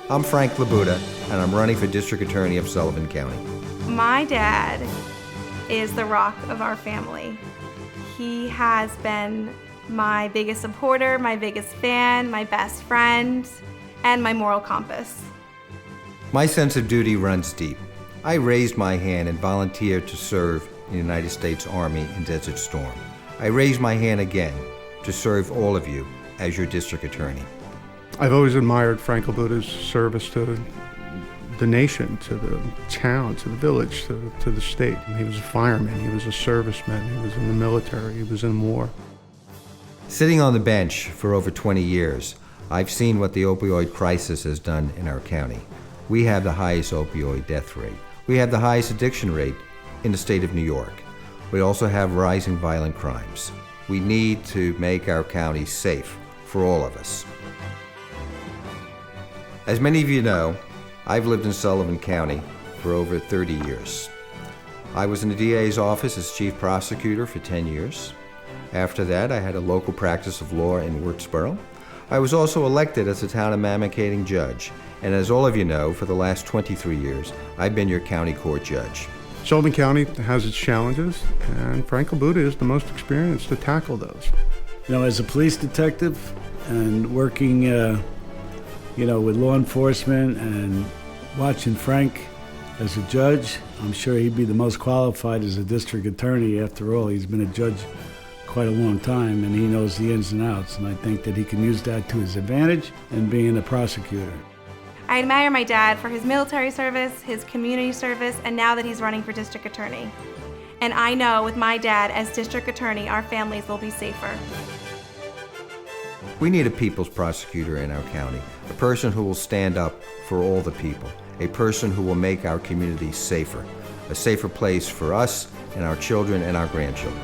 I'm Frank LaBuda, and I'm running for District Attorney of Sullivan County. My dad is the rock of our family. He has been my biggest supporter, my biggest fan, my best friend, and my moral compass. My sense of duty runs deep. I raised my hand and volunteered to serve in the United States Army in Desert Storm. I raise my hand again to serve all of you as your district attorney. I've always admired Frank LaBuda's service to the nation, to the town, to the village, to the state. He was a fireman, he was a serviceman, he was in the military, he was in war. Sitting on the bench for over 20 years, I've seen what the opioid crisis has done in our county. We have the highest opioid death rate. We have the highest addiction rate in the state of New York. We also have rising violent crimes. We need to make our county safe for all of us. As many of you know, I've lived in Sullivan County for over 30 years. I was in the DA's office as chief prosecutor for 10 years. After that, I had a local practice of law in Würzboro. I was also elected as a town of Mamakating judge, and as all of you know, for the last 23 years, I've been your county court judge. Sullivan County has its challenges, and Frank LaBuda is the most experienced to tackle those. You know, as a police detective and working, with law enforcement and watching Frank as a judge, I'm sure he'd be the most qualified as a district attorney. After all, he's been a judge quite a long time, and he knows the ins and outs, and I think that he can use that to his advantage in being a prosecutor. I admire my dad for his military service, his community service, and now that he's running for district attorney. And I know with my dad as district attorney, our families will be safer. We need a people's prosecutor in our county, a person who will stand up for all the people, a person who will make our community safer, a safer place for us and our children and our grandchildren.